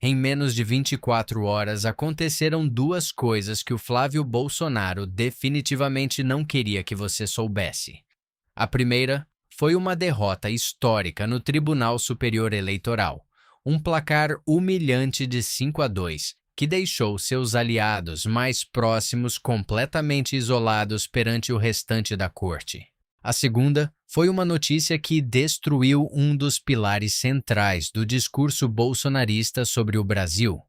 Em menos de 24 horas, aconteceram duas coisas que o Flávio Bolsonaro definitivamente não queria que você soubesse. A primeira foi uma derrota histórica no Tribunal Superior Eleitoral, um placar humilhante de 5-2, que deixou seus aliados mais próximos completamente isolados perante o restante da corte. A segunda foi uma notícia que destruiu um dos pilares centrais do discurso bolsonarista sobre o Brasil.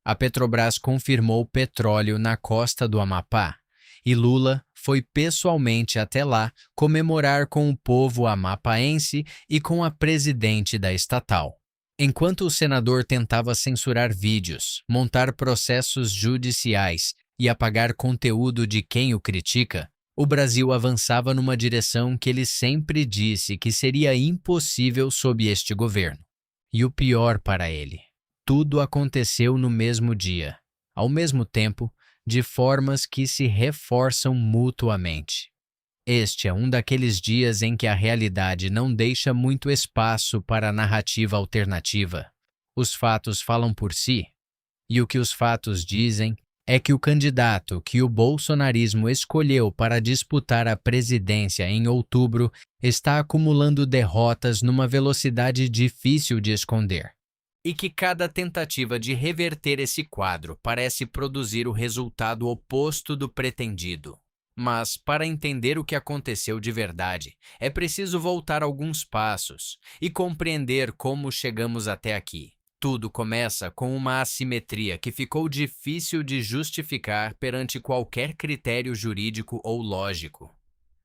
A Petrobras confirmou petróleo na costa do Amapá, e Lula foi pessoalmente até lá comemorar com o povo amapaense e com a presidente da estatal. Enquanto o senador tentava censurar vídeos, montar processos judiciais e apagar conteúdo de quem o critica, o Brasil avançava numa direção que ele sempre disse que seria impossível sob este governo. E o pior para ele, tudo aconteceu no mesmo dia, ao mesmo tempo, de formas que se reforçam mutuamente. Este é um daqueles dias em que a realidade não deixa muito espaço para a narrativa alternativa. Os fatos falam por si, e o que os fatos dizem é que o candidato que o bolsonarismo escolheu para disputar a presidência em outubro está acumulando derrotas numa velocidade difícil de esconder. E que cada tentativa de reverter esse quadro parece produzir o resultado oposto do pretendido. Mas, para entender o que aconteceu de verdade, é preciso voltar alguns passos e compreender como chegamos até aqui. Tudo começa com uma assimetria que ficou difícil de justificar perante qualquer critério jurídico ou lógico.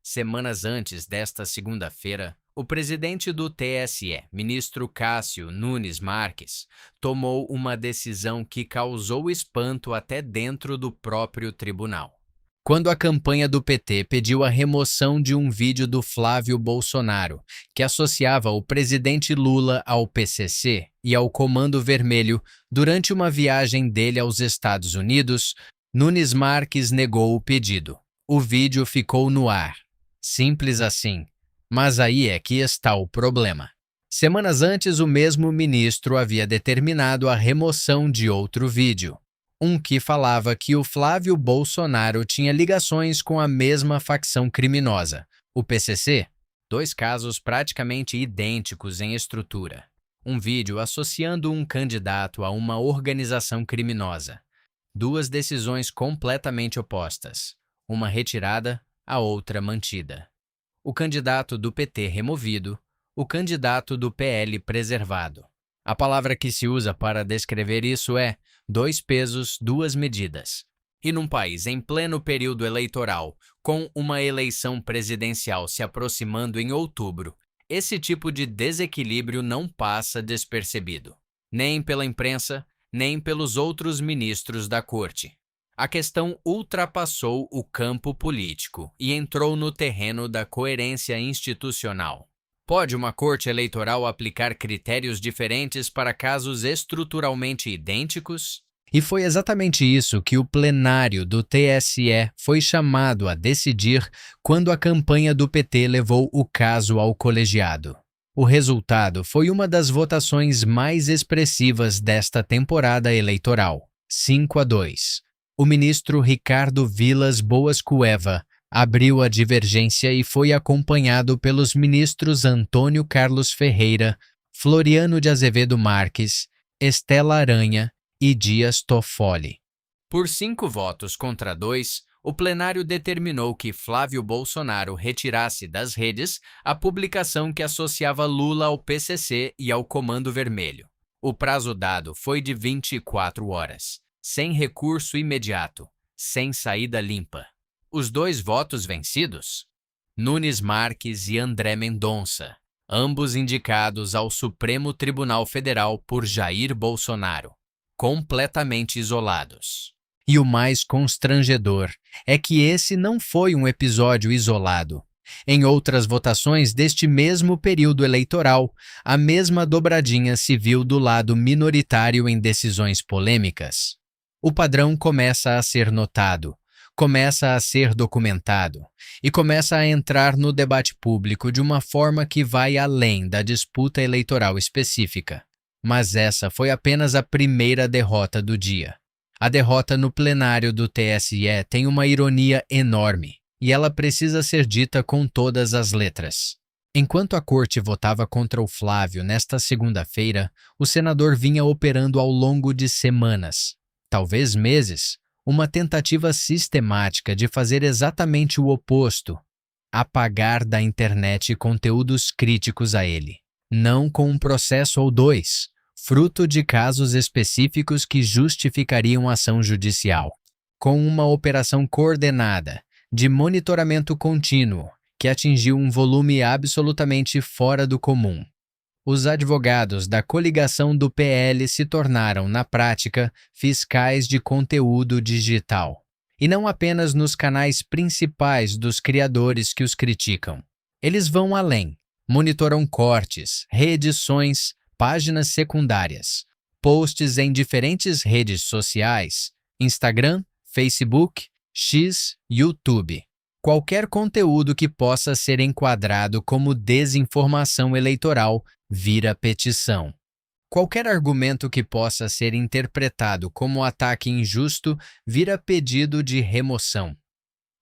Semanas antes desta segunda-feira, o presidente do TSE, ministro Cássio Nunes Marques, tomou uma decisão que causou espanto até dentro do próprio tribunal. Quando a campanha do PT pediu a remoção de um vídeo do Flávio Bolsonaro, que associava o presidente Lula ao PCC e ao Comando Vermelho durante uma viagem dele aos Estados Unidos, Nunes Marques negou o pedido. O vídeo ficou no ar. Simples assim. Mas aí é que está o problema. Semanas antes, o mesmo ministro havia determinado a remoção de outro vídeo. Um que falava que o Flávio Bolsonaro tinha ligações com a mesma facção criminosa, o PCC, dois casos praticamente idênticos em estrutura. Um vídeo associando um candidato a uma organização criminosa. Duas decisões completamente opostas, uma retirada, a outra mantida. O candidato do PT removido, o candidato do PL preservado. A palavra que se usa para descrever isso é 2 pesos, 2 medidas. E num país em pleno período eleitoral, com uma eleição presidencial se aproximando em outubro, esse tipo de desequilíbrio não passa despercebido, nem pela imprensa, nem pelos outros ministros da corte. A questão ultrapassou o campo político e entrou no terreno da coerência institucional. Pode uma corte eleitoral aplicar critérios diferentes para casos estruturalmente idênticos? E foi exatamente isso que o plenário do TSE foi chamado a decidir quando a campanha do PT levou o caso ao colegiado. O resultado foi uma das votações mais expressivas desta temporada eleitoral, 5-2. O ministro Ricardo Vilas Boas Cueva abriu a divergência e foi acompanhado pelos ministros Antônio Carlos Ferreira, Floriano de Azevedo Marques, Estela Aranha e Dias Toffoli. Por 5 votos contra 2, o plenário determinou que Flávio Bolsonaro retirasse das redes a publicação que associava Lula ao PCC e ao Comando Vermelho. O prazo dado foi de 24 horas, sem recurso imediato, sem saída limpa. Os 2 votos vencidos? Nunes Marques e André Mendonça, ambos indicados ao Supremo Tribunal Federal por Jair Bolsonaro, completamente isolados. E o mais constrangedor é que esse não foi um episódio isolado. Em outras votações deste mesmo período eleitoral, a mesma dobradinha se viu do lado minoritário em decisões polêmicas. O padrão começa a ser notado, começa a ser documentado e começa a entrar no debate público de uma forma que vai além da disputa eleitoral específica. Mas essa foi apenas a primeira derrota do dia. A derrota no plenário do TSE tem uma ironia enorme, e ela precisa ser dita com todas as letras. Enquanto a corte votava contra o Flávio nesta segunda-feira, o senador vinha operando ao longo de semanas, talvez meses, uma tentativa sistemática de fazer exatamente o oposto: apagar da internet conteúdos críticos a ele. Não com um processo ou dois, fruto de casos específicos que justificariam ação judicial. Com uma operação coordenada, de monitoramento contínuo, que atingiu um volume absolutamente fora do comum. Os advogados da coligação do PL se tornaram, na prática, fiscais de conteúdo digital. E não apenas nos canais principais dos criadores que os criticam. Eles vão além, monitoram cortes, reedições, páginas secundárias, posts em diferentes redes sociais, Instagram, Facebook, X, YouTube. Qualquer conteúdo que possa ser enquadrado como desinformação eleitoral vira petição. Qualquer argumento que possa ser interpretado como ataque injusto vira pedido de remoção.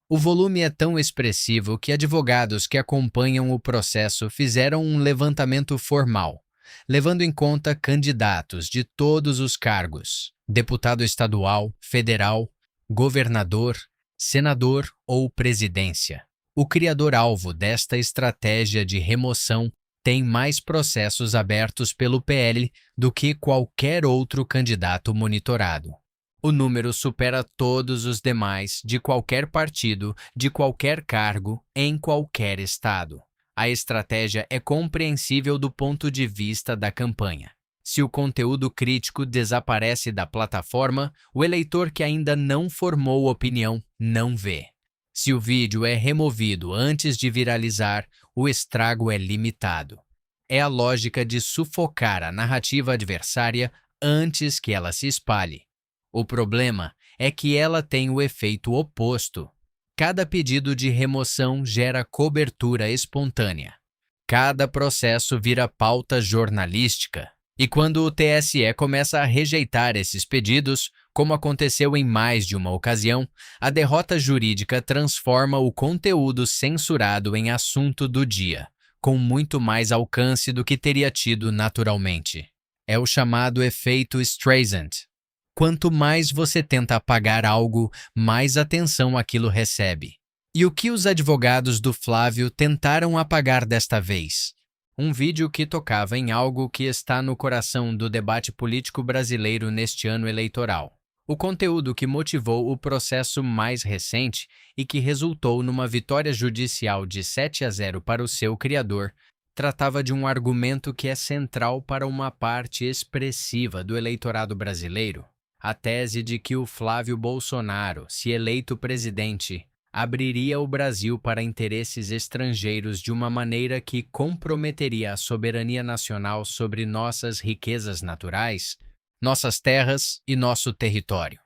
O volume é tão expressivo que advogados que acompanham o processo fizeram um levantamento formal, levando em conta candidatos de todos os cargos: deputado estadual, federal, governador, senador ou presidência. O criador-alvo desta estratégia de remoção tem mais processos abertos pelo PL do que qualquer outro candidato monitorado. O número supera todos os demais de qualquer partido, de qualquer cargo, em qualquer estado. A estratégia é compreensível do ponto de vista da campanha. Se o conteúdo crítico desaparece da plataforma, o eleitor que ainda não formou opinião não vê. Se o vídeo é removido antes de viralizar, o estrago é limitado. É a lógica de sufocar a narrativa adversária antes que ela se espalhe. O problema é que ela tem o efeito oposto. Cada pedido de remoção gera cobertura espontânea. Cada processo vira pauta jornalística. E quando o TSE começa a rejeitar esses pedidos, como aconteceu em mais de uma ocasião, a derrota jurídica transforma o conteúdo censurado em assunto do dia, com muito mais alcance do que teria tido naturalmente. É o chamado efeito Streisand. Quanto mais você tenta apagar algo, mais atenção aquilo recebe. E o que os advogados do Flávio tentaram apagar desta vez? Um vídeo que tocava em algo que está no coração do debate político brasileiro neste ano eleitoral. O conteúdo que motivou o processo mais recente e que resultou numa vitória judicial de 7-0 para o seu criador, tratava de um argumento que é central para uma parte expressiva do eleitorado brasileiro: a tese de que o Flávio Bolsonaro, se eleito presidente, abriria o Brasil para interesses estrangeiros de uma maneira que comprometeria a soberania nacional sobre nossas riquezas naturais, nossas terras e nosso território.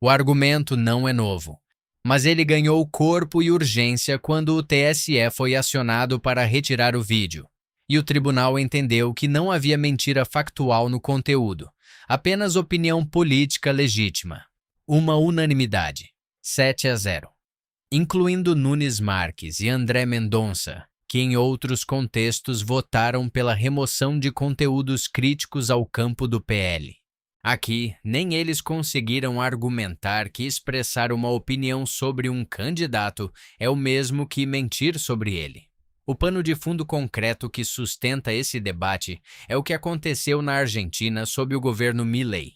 O argumento não é novo, mas ele ganhou corpo e urgência quando o TSE foi acionado para retirar o vídeo, e o tribunal entendeu que não havia mentira factual no conteúdo, apenas opinião política legítima. Uma unanimidade, 7-0. Incluindo Nunes Marques e André Mendonça, que em outros contextos votaram pela remoção de conteúdos críticos ao campo do PL. Aqui, nem eles conseguiram argumentar que expressar uma opinião sobre um candidato é o mesmo que mentir sobre ele. O pano de fundo concreto que sustenta esse debate é o que aconteceu na Argentina sob o governo Milei,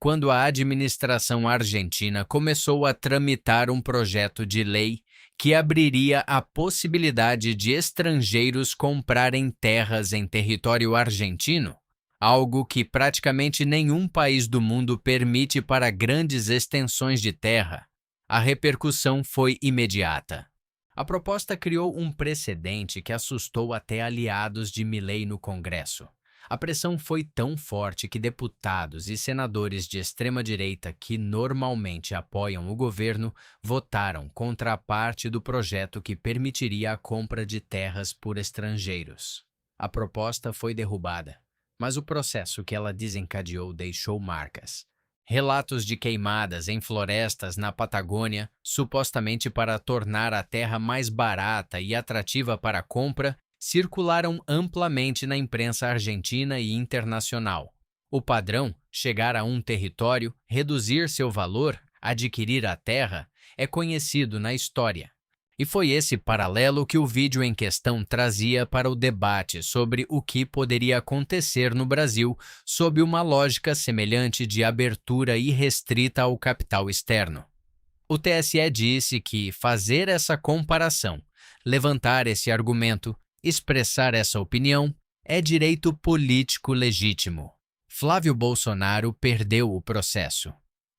quando a administração argentina começou a tramitar um projeto de lei que abriria a possibilidade de estrangeiros comprarem terras em território argentino, algo que praticamente nenhum país do mundo permite para grandes extensões de terra. A repercussão foi imediata. A proposta criou um precedente que assustou até aliados de Milei no Congresso. A pressão foi tão forte que deputados e senadores de extrema-direita que normalmente apoiam o governo votaram contra a parte do projeto que permitiria a compra de terras por estrangeiros. A proposta foi derrubada, mas o processo que ela desencadeou deixou marcas. Relatos de queimadas em florestas na Patagônia, supostamente para tornar a terra mais barata e atrativa para a compra, circularam amplamente na imprensa argentina e internacional. O padrão, chegar a um território, reduzir seu valor, adquirir a terra, é conhecido na história. E foi esse paralelo que o vídeo em questão trazia para o debate sobre o que poderia acontecer no Brasil sob uma lógica semelhante de abertura irrestrita ao capital externo. O TSE disse que fazer essa comparação, levantar esse argumento, expressar essa opinião, é direito político legítimo. Flávio Bolsonaro perdeu o processo.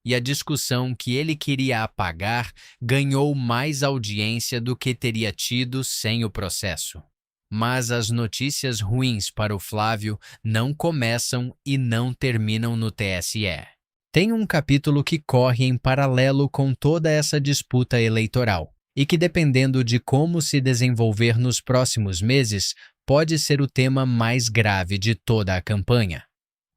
E a discussão que ele queria apagar ganhou mais audiência do que teria tido sem o processo. Mas as notícias ruins para o Flávio não começam e não terminam no TSE. Tem um capítulo que corre em paralelo com toda essa disputa eleitoral e que, dependendo de como se desenvolver nos próximos meses, pode ser o tema mais grave de toda a campanha.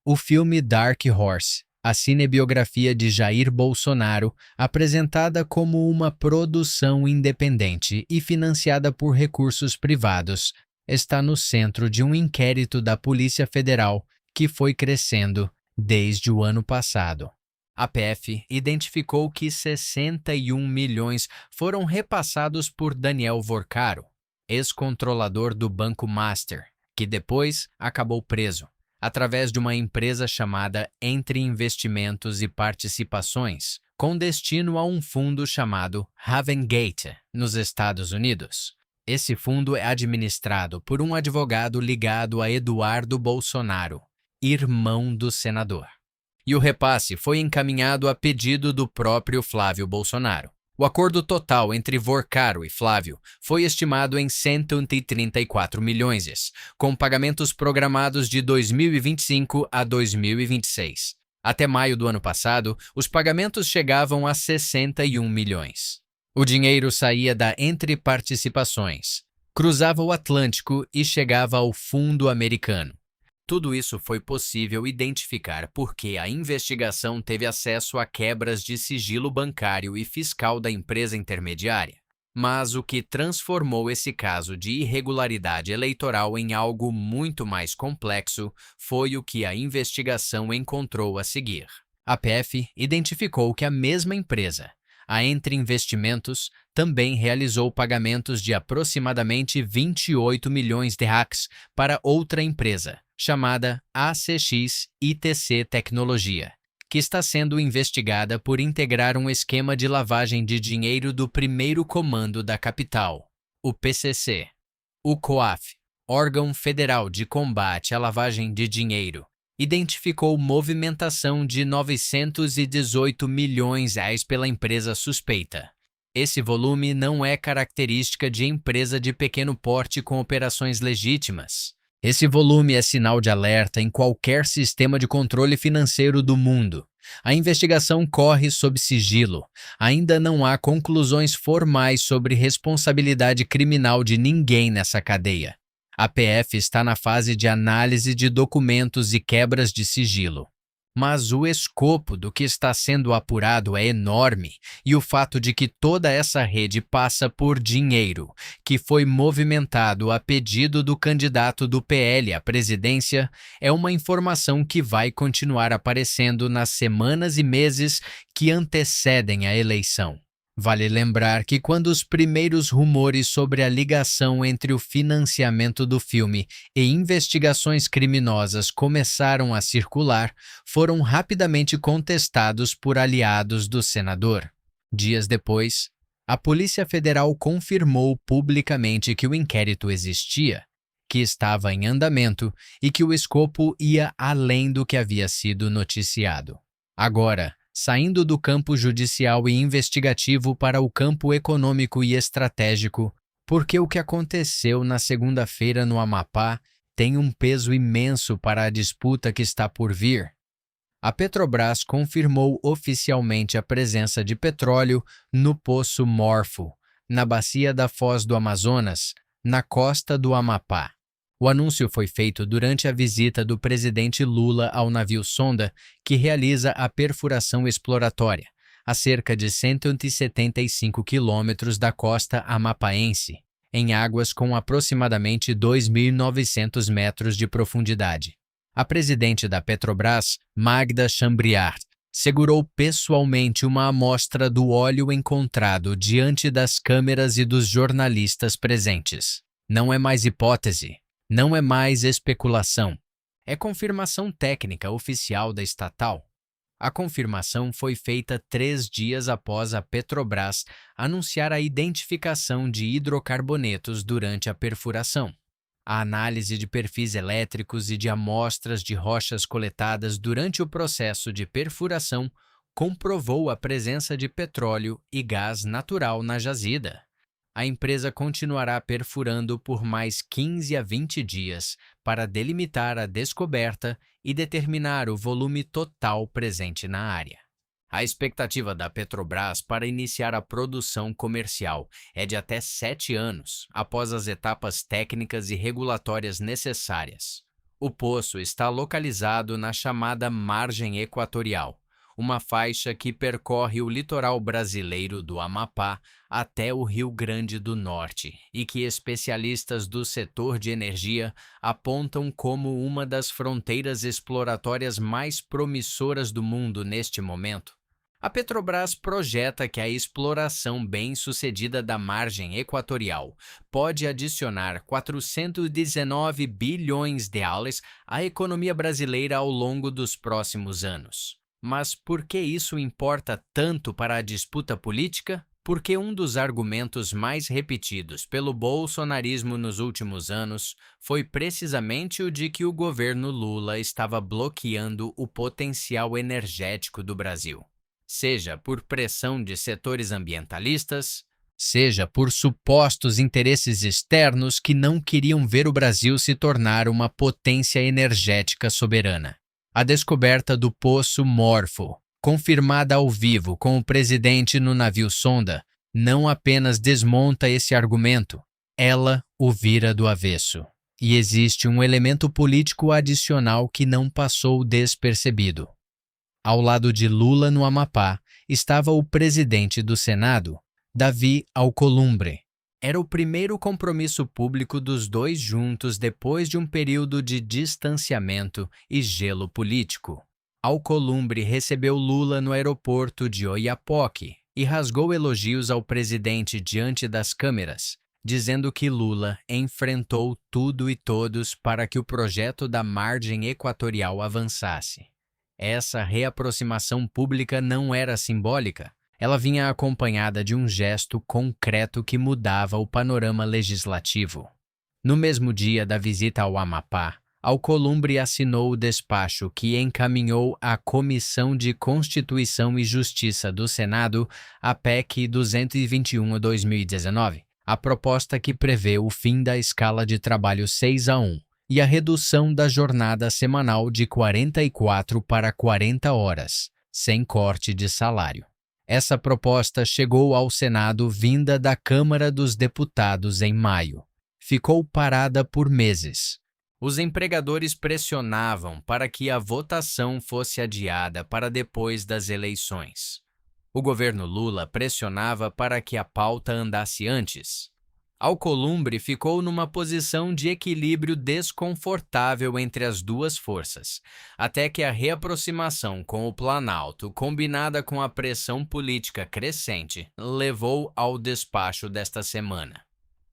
O filme Dark Horse, a cinebiografia de Jair Bolsonaro, apresentada como uma produção independente e financiada por recursos privados, está no centro de um inquérito da Polícia Federal que foi crescendo desde o ano passado. A PF identificou que 61 milhões foram repassados por Daniel Vorcaro, ex-controlador do Banco Master, que depois acabou preso, através de uma empresa chamada Entre Investimentos e Participações, com destino a um fundo chamado Havengate, nos Estados Unidos. Esse fundo é administrado por um advogado ligado a Eduardo Bolsonaro, irmão do senador. E o repasse foi encaminhado a pedido do próprio Flávio Bolsonaro. O acordo total entre Vorcaro e Flávio foi estimado em 134 milhões, com pagamentos programados de 2025 a 2026. Até maio do ano passado, os pagamentos chegavam a 61 milhões. O dinheiro saía da Entre Participações, cruzava o Atlântico e chegava ao fundo americano. Tudo isso foi possível identificar porque a investigação teve acesso a quebras de sigilo bancário e fiscal da empresa intermediária. Mas o que transformou esse caso de irregularidade eleitoral em algo muito mais complexo foi o que a investigação encontrou a seguir. A PF identificou que a mesma empresa, a Entre Investimentos, também realizou pagamentos de aproximadamente 28 milhões de reais para outra empresa, chamada ACX ITC Tecnologia, que está sendo investigada por integrar um esquema de lavagem de dinheiro do primeiro comando da capital, o PCC. O COAF, órgão federal de combate à lavagem de dinheiro, identificou movimentação de 918 milhões de reais pela empresa suspeita. Esse volume não é característica de empresa de pequeno porte com operações legítimas. Esse volume é sinal de alerta em qualquer sistema de controle financeiro do mundo. A investigação corre sob sigilo. Ainda não há conclusões formais sobre responsabilidade criminal de ninguém nessa cadeia. A PF está na fase de análise de documentos e quebras de sigilo. Mas o escopo do que está sendo apurado é enorme e o fato de que toda essa rede passa por dinheiro, que foi movimentado a pedido do candidato do PL à presidência, é uma informação que vai continuar aparecendo nas semanas e meses que antecedem a eleição. Vale lembrar que quando os primeiros rumores sobre a ligação entre o financiamento do filme e investigações criminosas começaram a circular, foram rapidamente contestados por aliados do senador. Dias depois, a Polícia Federal confirmou publicamente que o inquérito existia, que estava em andamento e que o escopo ia além do que havia sido noticiado. Agora, saindo do campo judicial e investigativo para o campo econômico e estratégico, porque o que aconteceu na segunda-feira no Amapá tem um peso imenso para a disputa que está por vir. A Petrobras confirmou oficialmente a presença de petróleo no Poço Morfo, na bacia da Foz do Amazonas, na costa do Amapá. O anúncio foi feito durante a visita do presidente Lula ao navio sonda, que realiza a perfuração exploratória, a cerca de 175 quilômetros da costa amapaense, em águas com aproximadamente 2.900 metros de profundidade. A presidente da Petrobras, Magda Chambriard, segurou pessoalmente uma amostra do óleo encontrado diante das câmeras e dos jornalistas presentes. Não é mais hipótese, não é mais especulação. É confirmação técnica oficial da estatal. A confirmação foi feita 3 dias após a Petrobras anunciar a identificação de hidrocarbonetos durante a perfuração. A análise de perfis elétricos e de amostras de rochas coletadas durante o processo de perfuração comprovou a presença de petróleo e gás natural na jazida. A empresa continuará perfurando por mais 15 a 20 dias para delimitar a descoberta e determinar o volume total presente na área. A expectativa da Petrobras para iniciar a produção comercial é de até 7 anos, após as etapas técnicas e regulatórias necessárias. O poço está localizado na chamada Margem Equatorial, uma faixa que percorre o litoral brasileiro do Amapá até o Rio Grande do Norte e que especialistas do setor de energia apontam como uma das fronteiras exploratórias mais promissoras do mundo neste momento. A Petrobras projeta que a exploração bem-sucedida da margem equatorial pode adicionar 419 bilhões de reais à economia brasileira ao longo dos próximos anos. Mas por que isso importa tanto para a disputa política? Porque um dos argumentos mais repetidos pelo bolsonarismo nos últimos anos foi precisamente o de que o governo Lula estava bloqueando o potencial energético do Brasil. Seja por pressão de setores ambientalistas, seja por supostos interesses externos que não queriam ver o Brasil se tornar uma potência energética soberana. A descoberta do Poço Morfo, confirmada ao vivo com o presidente no navio sonda, não apenas desmonta esse argumento, ela o vira do avesso. E existe um elemento político adicional que não passou despercebido. Ao lado de Lula no Amapá estava o presidente do Senado, Davi Alcolumbre. Era o primeiro compromisso público dos dois juntos depois de um período de distanciamento e gelo político. Alcolumbre recebeu Lula no aeroporto de Oiapoque e rasgou elogios ao presidente diante das câmeras, dizendo que Lula enfrentou tudo e todos para que o projeto da margem equatorial avançasse. Essa reaproximação pública não era simbólica. Ela vinha acompanhada de um gesto concreto que mudava o panorama legislativo. No mesmo dia da visita ao Amapá, Alcolumbre assinou o despacho que encaminhou à Comissão de Constituição e Justiça do Senado a PEC 221/2019, a proposta que prevê o fim da escala de trabalho 6-1 e a redução da jornada semanal de 44 para 40 horas, sem corte de salário. Essa proposta chegou ao Senado vinda da Câmara dos Deputados em maio. Ficou parada por meses. Os empregadores pressionavam para que a votação fosse adiada para depois das eleições. O governo Lula pressionava para que a pauta andasse antes. Alcolumbre ficou numa posição de equilíbrio desconfortável entre as duas forças, até que a reaproximação com o Planalto, combinada com a pressão política crescente, levou ao despacho desta semana.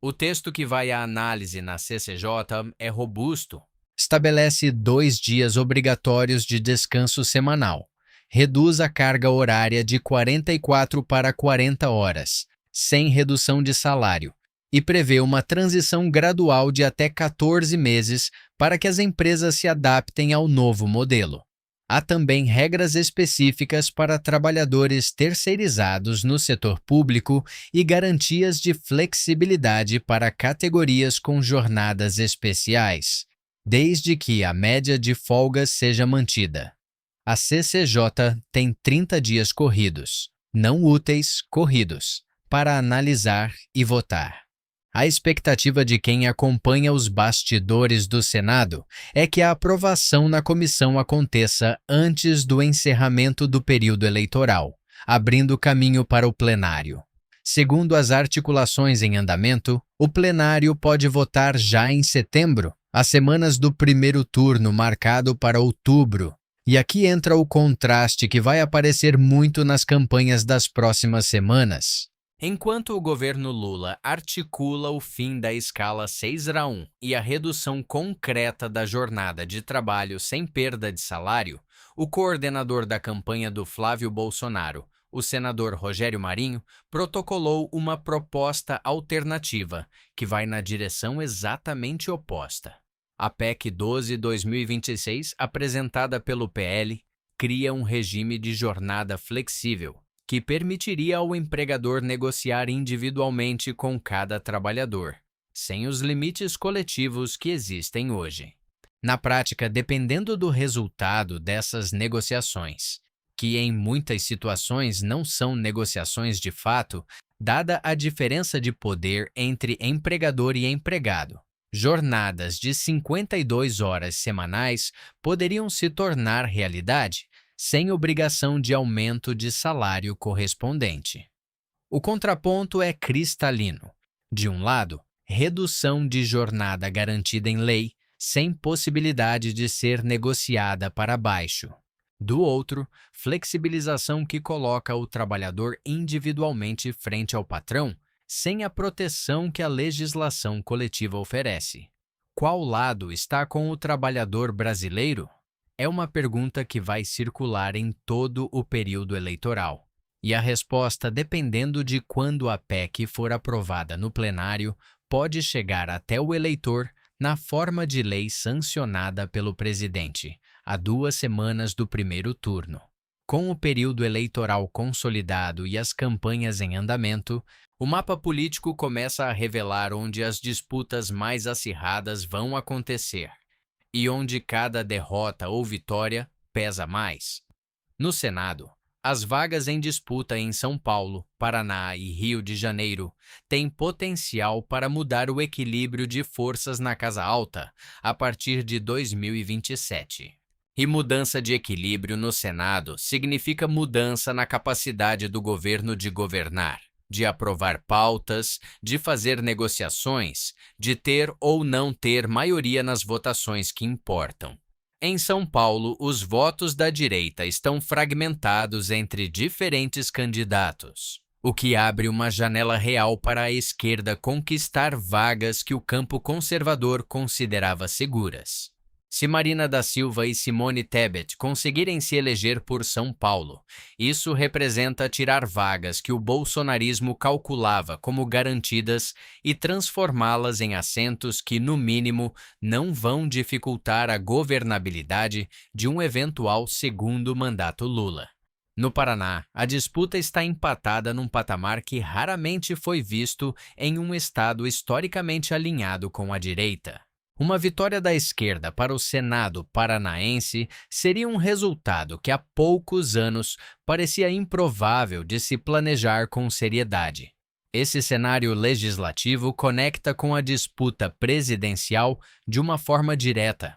O texto que vai à análise na CCJ é robusto. Estabelece 2 dias obrigatórios de descanso semanal, reduz a carga horária de 44 para 40 horas, sem redução de salário, e prevê uma transição gradual de até 14 meses para que as empresas se adaptem ao novo modelo. Há também regras específicas para trabalhadores terceirizados no setor público e garantias de flexibilidade para categorias com jornadas especiais, desde que a média de folgas seja mantida. A CCJ tem 30 dias corridos, não úteis corridos, para analisar e votar. A expectativa de quem acompanha os bastidores do Senado é que a aprovação na comissão aconteça antes do encerramento do período eleitoral, abrindo caminho para o plenário. Segundo as articulações em andamento, o plenário pode votar já em setembro, às semanas do primeiro turno marcado para outubro. E aqui entra o contraste que vai aparecer muito nas campanhas das próximas semanas. Enquanto o governo Lula articula o fim da escala 6x1 e a redução concreta da jornada de trabalho sem perda de salário, o coordenador da campanha do Flávio Bolsonaro, o senador Rogério Marinho, protocolou uma proposta alternativa que vai na direção exatamente oposta. A PEC 12/2026, apresentada pelo PL, cria um regime de jornada flexível, que permitiria ao empregador negociar individualmente com cada trabalhador, sem os limites coletivos que existem hoje. Na prática, dependendo do resultado dessas negociações, que em muitas situações não são negociações de fato, dada a diferença de poder entre empregador e empregado, jornadas de 52 horas semanais poderiam se tornar realidade, sem obrigação de aumento de salário correspondente. O contraponto é cristalino. De um lado, redução de jornada garantida em lei, sem possibilidade de ser negociada para baixo. Do outro, flexibilização que coloca o trabalhador individualmente frente ao patrão, sem a proteção que a legislação coletiva oferece. Qual lado está com o trabalhador brasileiro? É uma pergunta que vai circular em todo o período eleitoral. E a resposta, dependendo de quando a PEC for aprovada no plenário, pode chegar até o eleitor na forma de lei sancionada pelo presidente, a 2 semanas do primeiro turno. Com o período eleitoral consolidado e as campanhas em andamento, o mapa político começa a revelar onde as disputas mais acirradas vão acontecer e onde cada derrota ou vitória pesa mais. No Senado, as vagas em disputa em São Paulo, Paraná e Rio de Janeiro têm potencial para mudar o equilíbrio de forças na Casa Alta a partir de 2027. E mudança de equilíbrio no Senado significa mudança na capacidade do governo de governar, de aprovar pautas, de fazer negociações, de ter ou não ter maioria nas votações que importam. Em São Paulo, os votos da direita estão fragmentados entre diferentes candidatos, o que abre uma janela real para a esquerda conquistar vagas que o campo conservador considerava seguras. Se Marina da Silva e Simone Tebet conseguirem se eleger por São Paulo, isso representa tirar vagas que o bolsonarismo calculava como garantidas e transformá-las em assentos que, no mínimo, não vão dificultar a governabilidade de um eventual segundo mandato Lula. No Paraná, a disputa está empatada num patamar que raramente foi visto em um estado historicamente alinhado com a direita. Uma vitória da esquerda para o Senado paranaense seria um resultado que há poucos anos parecia improvável de se planejar com seriedade. Esse cenário legislativo conecta com a disputa presidencial de uma forma direta.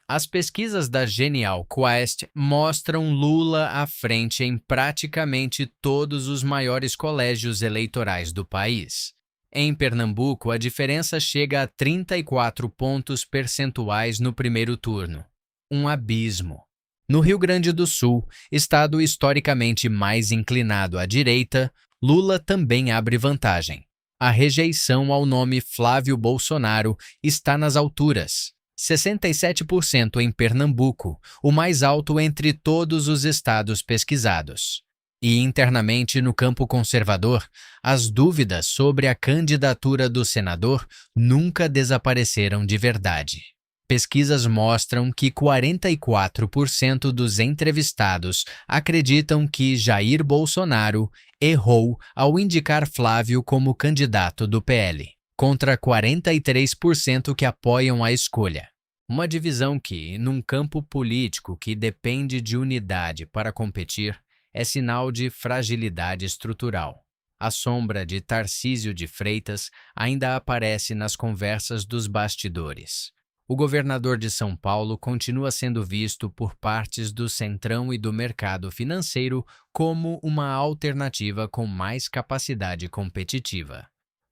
As pesquisas da Genial Quest mostram Lula à frente em praticamente todos os maiores colégios eleitorais do país. Em Pernambuco, a diferença chega a 34 pontos percentuais no primeiro turno. Um abismo. No Rio Grande do Sul, estado historicamente mais inclinado à direita, Lula também abre vantagem. A rejeição ao nome Flávio Bolsonaro está nas alturas. 67% em Pernambuco, o mais alto entre todos os estados pesquisados. E internamente no campo conservador, as dúvidas sobre a candidatura do senador nunca desapareceram de verdade. Pesquisas mostram que 44% dos entrevistados acreditam que Jair Bolsonaro errou ao indicar Flávio como candidato do PL, contra 43% que apoiam a escolha. Uma divisão que, num campo político que depende de unidade para competir, é sinal de fragilidade estrutural. A sombra de Tarcísio de Freitas ainda aparece nas conversas dos bastidores. O governador de São Paulo continua sendo visto por partes do Centrão e do mercado financeiro como uma alternativa com mais capacidade competitiva.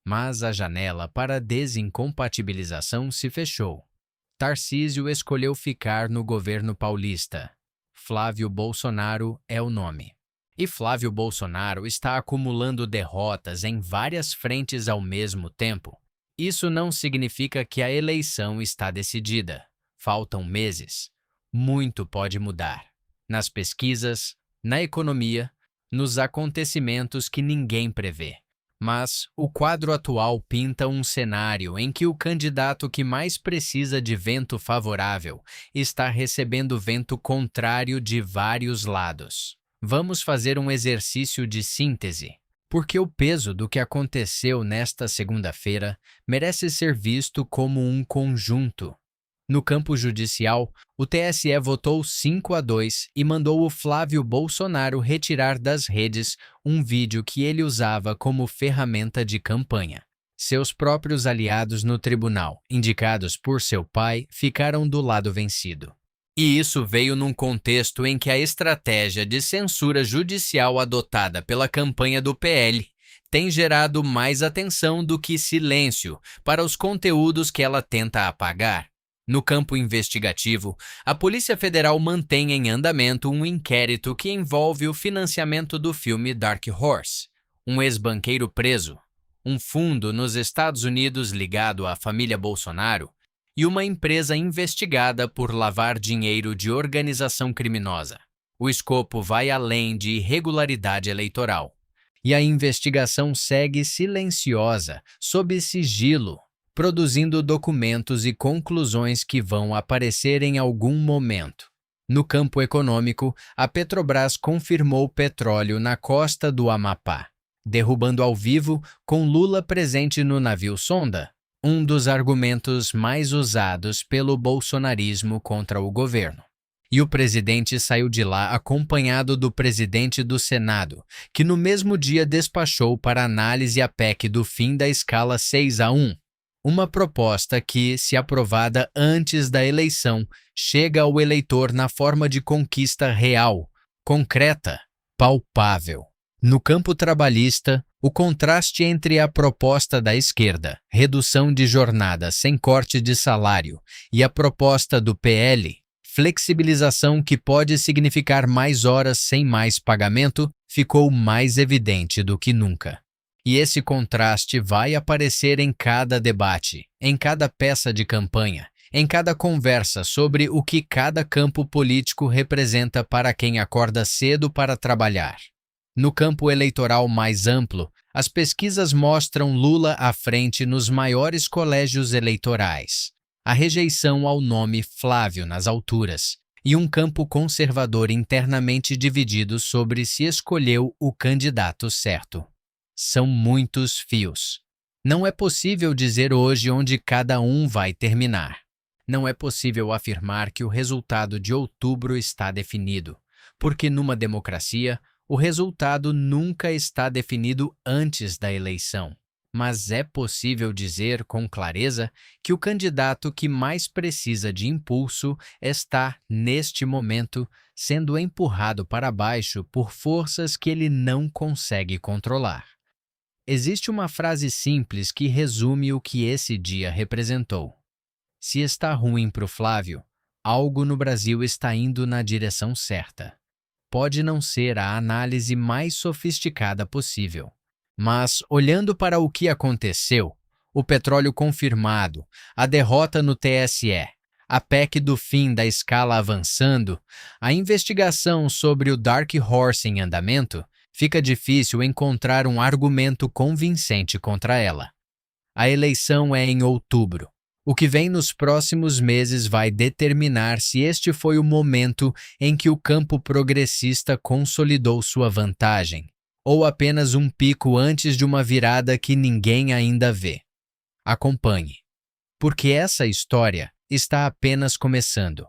Mas a janela para desincompatibilização se fechou. Tarcísio escolheu ficar no governo paulista. Flávio Bolsonaro é o nome. E Flávio Bolsonaro está acumulando derrotas em várias frentes ao mesmo tempo. Isso não significa que a eleição está decidida. Faltam meses. Muito pode mudar. Nas pesquisas, na economia, nos acontecimentos que ninguém prevê. Mas o quadro atual pinta um cenário em que o candidato que mais precisa de vento favorável está recebendo vento contrário de vários lados. Vamos fazer um exercício de síntese, porque o peso do que aconteceu nesta segunda-feira merece ser visto como um conjunto. No campo judicial, o TSE votou 5-2 e mandou o Flávio Bolsonaro retirar das redes um vídeo que ele usava como ferramenta de campanha. Seus próprios aliados no tribunal, indicados por seu pai, ficaram do lado vencido. E isso veio num contexto em que a estratégia de censura judicial adotada pela campanha do PL tem gerado mais atenção do que silêncio para os conteúdos que ela tenta apagar. No campo investigativo, a Polícia Federal mantém em andamento um inquérito que envolve o financiamento do filme Dark Horse, um ex-banqueiro preso, um fundo nos Estados Unidos ligado à família Bolsonaro e uma empresa investigada por lavar dinheiro de organização criminosa. O escopo vai além de irregularidade eleitoral. E a investigação segue silenciosa, sob sigilo, produzindo documentos e conclusões que vão aparecer em algum momento. No campo econômico, a Petrobras confirmou petróleo na costa do Amapá, derrubando ao vivo com Lula presente no navio sonda, um dos argumentos mais usados pelo bolsonarismo contra o governo. E o presidente saiu de lá acompanhado do presidente do Senado, que no mesmo dia despachou para análise a PEC do fim da escala 6-1, uma proposta que, se aprovada antes da eleição, chega ao eleitor na forma de conquista real, concreta, palpável. No campo trabalhista, o contraste entre a proposta da esquerda, redução de jornada sem corte de salário, e a proposta do PL, flexibilização que pode significar mais horas sem mais pagamento, ficou mais evidente do que nunca. E esse contraste vai aparecer em cada debate, em cada peça de campanha, em cada conversa sobre o que cada campo político representa para quem acorda cedo para trabalhar. No campo eleitoral mais amplo, as pesquisas mostram Lula à frente nos maiores colégios eleitorais, a rejeição ao nome Flávio nas alturas e um campo conservador internamente dividido sobre se escolheu o candidato certo. São muitos fios. Não é possível dizer hoje onde cada um vai terminar. Não é possível afirmar que o resultado de outubro está definido, porque numa democracia, o resultado nunca está definido antes da eleição. Mas é possível dizer com clareza que o candidato que mais precisa de impulso está, neste momento, sendo empurrado para baixo por forças que ele não consegue controlar. Existe uma frase simples que resume o que esse dia representou. Se está ruim para o Flávio, algo no Brasil está indo na direção certa. Pode não ser a análise mais sofisticada possível. Mas, olhando para o que aconteceu, o petróleo confirmado, a derrota no TSE, a PEC do fim da escala avançando, a investigação sobre o Dark Horse em andamento, fica difícil encontrar um argumento convincente contra ela. A eleição é em outubro. O que vem nos próximos meses vai determinar se este foi o momento em que o campo progressista consolidou sua vantagem, ou apenas um pico antes de uma virada que ninguém ainda vê. Acompanhe, porque essa história está apenas começando.